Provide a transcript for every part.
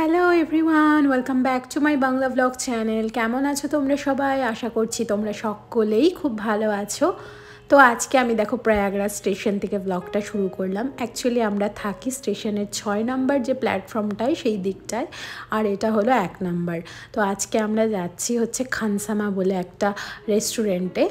Hello everyone, welcome back to my Bangla blog channel. কেমন আছো তোমরা সবাই? আশা করছি তোমরা সকলেই খুব ভালো আছো। তো আজকে আমি দেখো প্রয়াগরাজ স্টেশন থেকে ব্লগটা শুরু করলাম। অ্যাকচুয়ালি আমরা থাকি স্টেশনের 6 নম্বর যে প্ল্যাটফর্মটায় সেই দিকটায়, আর এটা হলো 1 নম্বর। তো আজকে আমরা যাচ্ছি হচ্ছে খানসামা বলে একটা রেস্টুরেন্টে।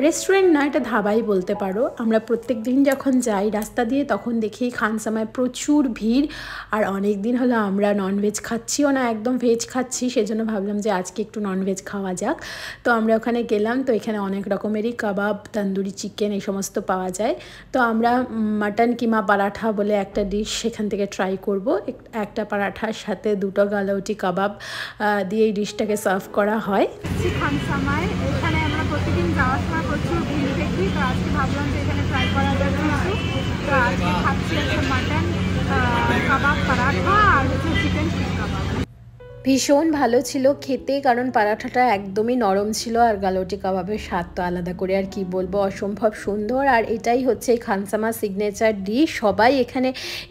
রেস্টুরেন্ট না, এটা ধাবাই বলতে পারো। আমরা প্রত্যেক দিন যখন যাই রাস্তা দিয়ে তখন দেখি খানসামায় প্রচুর ভিড়, আর অনেক দিন হলো আমরা ননভেজ খাচ্ছিও না, একদম ভেজ খাচ্ছি। সেজন্য ভাবলাম যে আজকে একটু ননভেজ খাওয়া যাক। তো আমরা ওখানে গেলাম। তো এখানে অনেক রকমেরই কাবাব, তন্দুরি চিকেন এই সমস্ত পাওয়া যায়। তো আমরা মাটন কিমা পরাঠা বলে একটা ডিশ সেখান থেকে ট্রাই করব। একটা পরাঠার সাথে 2টো গালাউটি কাবাব দিয়ে এই ডিশটাকে সার্ভ করা হয়। খানসামায় এখানে আমরা প্রতিদিন যাওয়ার সময় প্রচুর ভিড় দেখি। তো আজকে ভাবলাম যে এখানে ট্রাই করা যাক কিছু। তো আজকে খাচ্ছি হচ্ছে মাটন কাবাব পরাঠা আর হচ্ছে চিকেন কাবাব। ভীষণ ভালো ছিল খেতে, কারণ পরাঠাটা একদমই নরম ছিল আর গালোটি কাবাবের স্বাদ তো আলাদা করে আর কি বলবো, অসম্ভব সুন্দর। আর এটাই হচ্ছে এই খানসামা সিগনেচার ডিশ। সবাই এখানে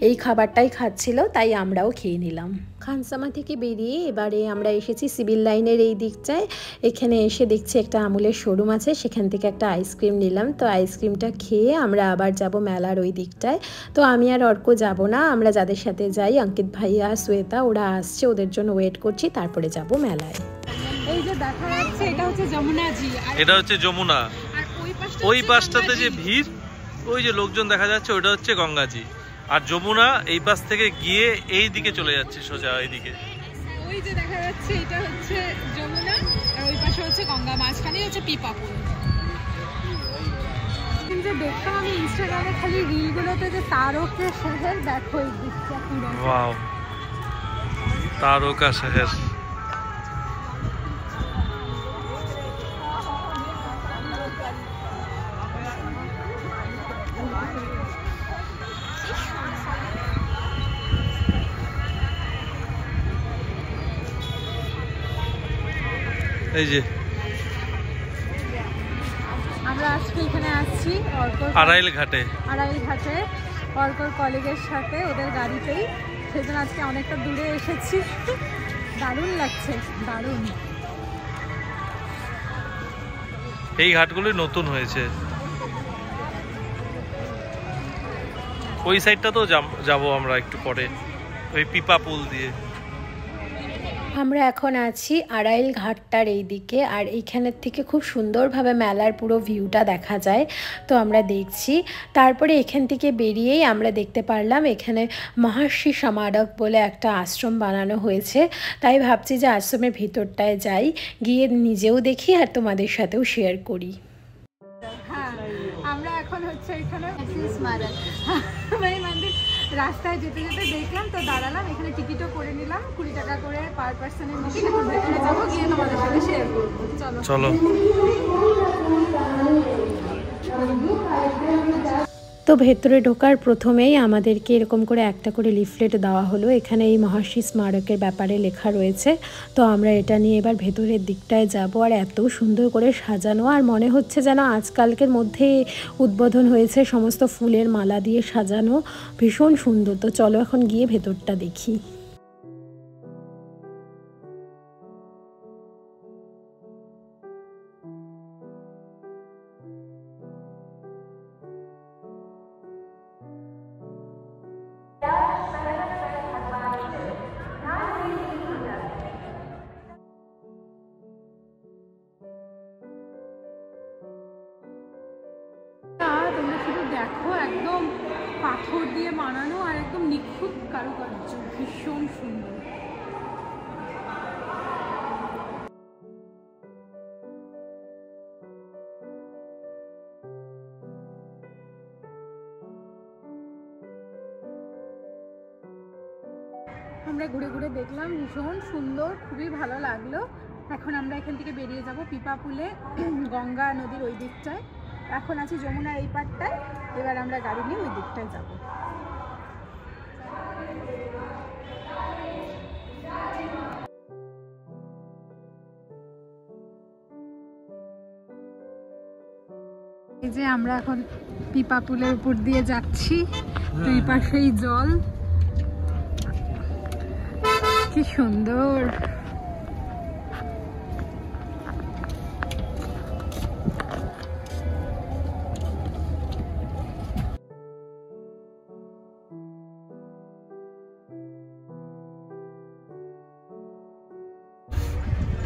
এই খাবারটাই খাচ্ছিল, তাই আমরাও খেয়ে নিলাম। খানসামা থেকে বেরিয়ে এবারে আমরা এসেছি সিভিল লাইনের এই দিকটায়। এখানে এসে দেখছি একটা আমুলের শোরুম আছে, সেখান থেকে একটা আইসক্রিম নিলাম। তো আইসক্রিমটা খেয়ে আমরা আবার যাব মেলার ওই দিকটায়। তো আমি আর অর্ক যাব না, আমরা যাদের সাথে যাই অঙ্কিত ভাইয়া, শ্বেতা, ওরা আসছে, ওদের জন্য ওয়েট করছি, তারপরে যাব মেলায়। এই যে দেখা যাচ্ছে এটা হচ্ছে যমুনা জি, এটা হচ্ছে যমুনা। আর ওই পাশটাতে যে ভিড়, ওই যে লোকজন দেখা যাচ্ছে, ওটা হচ্ছে গঙ্গাজি। আর যমুনা এই পাশ থেকে গিয়ে এই দিকে চলে যাচ্ছে সোজা এইদিকে। ওই যে দেখা যাচ্ছে এটা হচ্ছে যমুনা, আর ওই পাশে হচ্ছে গঙ্গা, মাঝখানে হচ্ছে পিপাপুল। যে দেখতাম আমি ইনস্টাগ্রামে খালি রিলগুলোতে যে তারকা শহর, দেখো এই দিকটা পুরো ওয়াও, তারকা শহর। এই যে আমরা আজকে এখানে আসছি আড়াইল ঘাটে অর্কর কলেজের সাথে, ওদের গাড়িতেই। সেজন্য আজকে অনেকটা দূরে এসেছি। দারুণ লাগছে, দারুণ। এই ঘাটগুলো নতুন হয়েছে। ওই সাইডটা তো যাবো আমরা একটু পরে, ওই পিপা পুল দিয়ে। আমরা এখন আছি আড়াইল ঘাটটার এই দিকে, আর এইখানের থেকে খুব সুন্দরভাবে মেলার পুরো ভিউটা দেখা যায়। তো আমরা দেখছি। তারপরে এখান থেকে বেরিয়েই আমরা দেখতে পারলাম এখানে মহর্ষি সমারক বলে একটা আশ্রম বানানো হয়েছে। তাই ভাবছি যে আশ্রমের ভিতরটায় যাই, গিয়ে নিজেও দেখি আর তোমাদের সাথেও শেয়ার করি। হ্যাঁ, আমরা এখন হচ্ছে এখানে রাস্তায় যেতে যেতে দেখলাম, তো দাঁড়ালাম, এখানে টিকিটও করে নিলাম, 20 টাকা করে পার পার্সনের মধ্যে। এখন ভেতরে যাবো, গিয়ে তোমাদের সাথে শেয়ার করবো। চলো। তো ভেতরে ঢোকার প্রথমেই আমাদেরকে এরকম করে একটা করে লিফলেট দেওয়া হলো। এখানে এই মহর্ষি স্মারকের ব্যাপারে লেখা রয়েছে। তো আমরা এটা নিয়ে এবার ভেতরের দিকটায় যাব। আর এত সুন্দর করে সাজানো, আর মনে হচ্ছে যেন আজকালকের মধ্যে উদ্বোধন হয়েছে, সমস্ত ফুলের মালা দিয়ে সাজানো, ভীষণ সুন্দর। তো চলো এখন গিয়ে ভেতরটা দেখি। তোমরা শুধু দেখো, একদম পাথর দিয়ে বানানো আর একদম নিখুঁত কারুকার্য, ভীষণ সুন্দর। আমরা ঘুরে ঘুরে দেখলাম, ভীষণ সুন্দর, খুবই ভালো লাগলো। এখন আমরা এখান থেকে বেরিয়ে যাব পিপাপুলে, গঙ্গা নদীর ওই দিকটায়। এখন আছি যমুনার এই পাড়টায়, এবার আমরা গাড়ি নিয়ে ওই দিকটায় যাব। এই যে আমরা এখন পিপাপুলের উপর দিয়ে যাচ্ছি, দুই পাশেই জল। কি সুন্দর।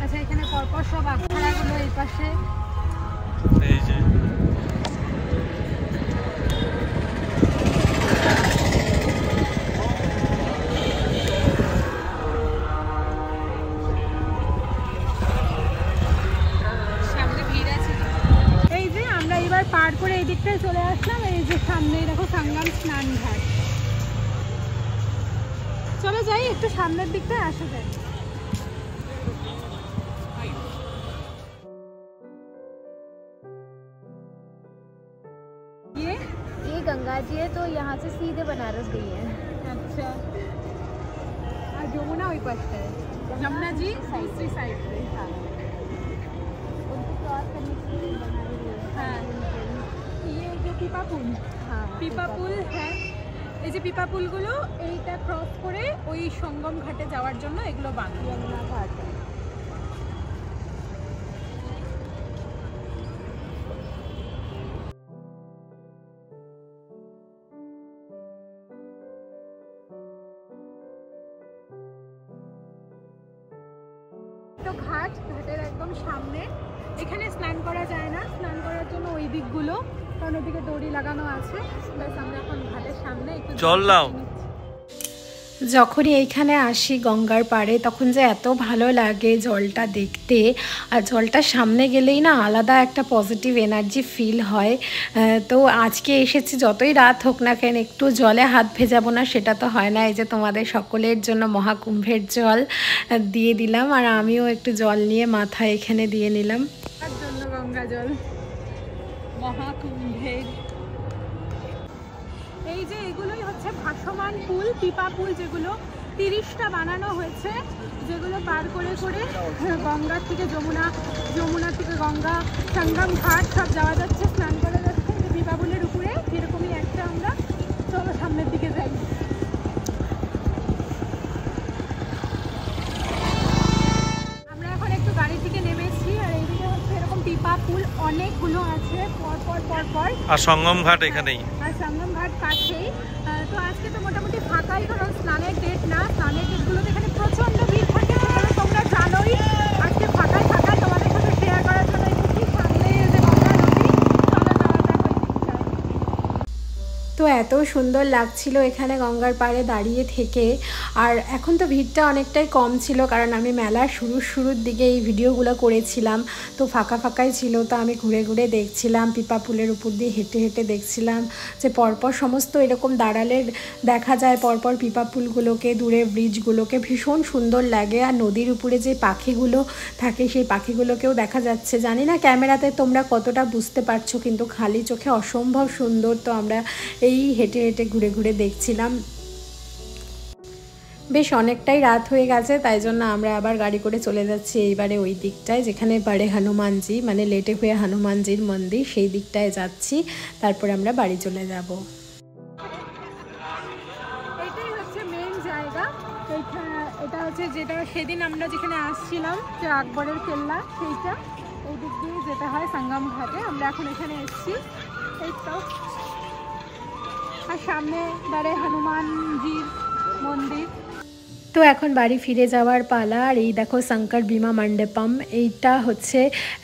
আচ্ছা, এখানে পরপর সব আখড়াগুলো এই পাশে। এই যে পার করে এই দিকটায় চলে আসলাম। এই যে সামনেই দেখো সঙ্গম স্নান ঘাট। চলো যাই একটু সামনের দিকটায় আসা যায়। ये गंगा जी है, तो यहाँ से सीधे बनारस गई है। अच्छा, और যমুনা ওই পাশটায়, যমুনা जी दूसरी साइड पे। हाँ, उनको क्रॉस करने के लिए बना रही है। हाँ, ये जो পিপা পুল, हाँ পিপা পুল হ্যাঁ, এই যে পিপা পুলগুলো এইটা ক্রস করে ওই সঙ্গম ঘাটে যাওয়ার জন্য এগুলো বানানো। यमुना घाट है। তো ঘাট, ঘাটের একদম সামনে। এখানে স্নান করা যায় না, স্নান করার জন্য ওই দিকগুলো, কারণ ওদিকে দড়ি লাগানো আছে। ব্যাস আমরা এখন ঘাটের সামনে একটু জল নাও। যখনই এইখানে আসি গঙ্গার পাড়ে, তখন যে এত ভালো লাগে জলটা দেখতে। আর জলটার সামনে গেলেই না আলাদা একটা পজিটিভ এনার্জি ফিল হয়। তো আজকে এসেছি, যতই রাত হোক না কেন একটু জলে হাত ভেজাবো না সেটা তো হয় না। এই যে তোমাদের সকলের জন্য মহাকুম্ভের জল দিয়ে দিলাম, আর আমিও একটু জল নিয়ে মাথায় এখানে দিয়ে নিলাম। তার জন্য গঙ্গা জল মহাকুম্ভের। এই যে এগুলোই হচ্ছে ভাসমান পুল, পিপা পুল, যেগুলো 30টা বানানো হয়েছে, যেগুলো পার করে করে গঙ্গা থেকে যমুনা, যমুনা থেকে গঙ্গা, সঙ্গম ঘাট সব যাওয়া যাচ্ছে, স্নান করা যাচ্ছে। পিপা পুলের উপরে এরকমই একটা। আমরা চলো সামনের দিকে যাই। আমরা এখন একটু গাড়ি থেকে নেমেছি, আর এইদিকে হচ্ছে এরকম পিপা পুল অনেকগুলো আছে পরপর পরপর। আর সঙ্গম ঘাট এখানেই, আর সঙ্গম ঘাট কাছেই। তো আজকে তো মোটামুটি ফাঁকাই, কারণ স্নানের ডেট না। স্নানের ডেটগুলোতে এখানে প্রচণ্ড ভিড় থাকে, তোমরা জানোই। আজকে ফাঁকাই ফাঁকা, তোমাদের সাথে শেয়ার করার জন্য এসেছি। সামনে যে গঙ্গা নদী, চলো যাওয়া যাক ওই দিকটায়। তো এত সুন্দর লাগছিল এখানে গঙ্গার পাড়ে দাঁড়িয়ে থেকে। আর এখন তো ভিড়টা অনেকটাই কম ছিল, কারণ আমি মেলার শুরুর দিকে এই ভিডিওগুলো করেছিলাম, তো ফাঁকা ফাঁকাই ছিল। তো আমি ঘুরে ঘুরে দেখছিলাম, পিপা পুলের উপর দিয়ে হেঁটে হেঁটে দেখছিলাম যে পরপর সমস্ত এরকম দাঁড়ালে দেখা যায় পরপর পিপা পুলগুলোকে, দূরে ব্রিজগুলোকে, ভীষণ সুন্দর লাগে। আর নদীর উপরে যে পাখিগুলো থাকে সেই পাখিগুলোকেও দেখা যাচ্ছে। জানি না ক্যামেরাতে তোমরা কতটা বুঝতে পারছো, কিন্তু খালি চোখে অসম্ভব সুন্দর। তো আমরা এই হেঁটে হেঁটে ঘুরে ঘুরে দেখছিলাম। বেশ অনেকটাই রাত হয়ে গেছে, তাই জন্য আমরা আবার গাড়ি করে চলে যাচ্ছি এইবারে ওই দিকটায়, যেখানে বাড়ে হনুমানজি, মানে লেটে হয়ে হনুমানজির মন্দির, সেই দিকটায় যাচ্ছি। তারপরে আমরা বাড়ি চলে যাব। এটাই হচ্ছে মেন জায়গা। এটা হচ্ছে যেটা সেদিন আমরা যেখানে আসছিলাম, যে আকবরের কেল্লা, সেইটা এই দিক দিয়ে যেটা হয় সঙ্গম ঘাটে। আমরা এখন এখানে এসেছি, এই তো। আর সামনে বাড়ে হনুমানজির মন্দির। তো এখন বাড়ি ফিরে যাওয়ার পালা। আর এই দেখো শঙ্কর ভীমা মণ্ডপম, এইটা হচ্ছে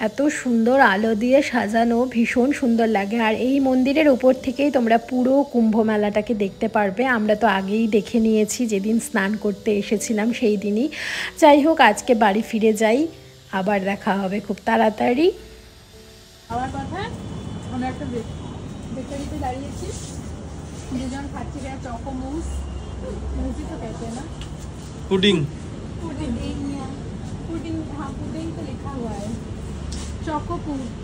এত সুন্দর আলো দিয়ে সাজানো, ভীষণ সুন্দর লাগে। আর এই মন্দিরের উপর থেকেই তোমরা পুরো কুম্ভ মেলাটাকে দেখতে পারবে। আমরা তো আগেই দেখে নিয়েছি, যেদিন স্নান করতে এসেছিলাম সেই দিনই। যাই হোক, আজকে বাড়ি ফিরে যাই, আবার দেখা হবে খুব তাড়াতাড়ি। আমার কথা, আমরা একটা বেকারিতে দাঁড়িয়েছি, দুজন খাচ্ছি চকো মুস, মুসি তো कहते हैं ना, পুডিং, पुडिंग। हाँ, पुडिंग तो लिखा हुआ है, चोको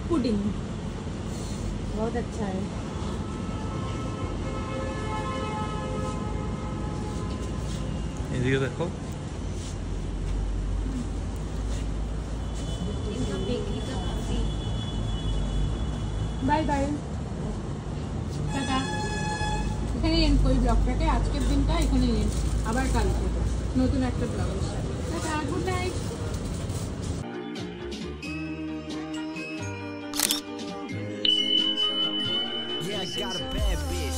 पुडिंग, बहुत अच्छा है। এদিকে দেখো। Bye bye, tata. এখানেই এন্ড করি ব্লগটাকে, আজকের দিনটা এখানেই এন্ড, আবার কালকে। নতুন একটা blouse. Good night. Yeah, I got a bad bitch.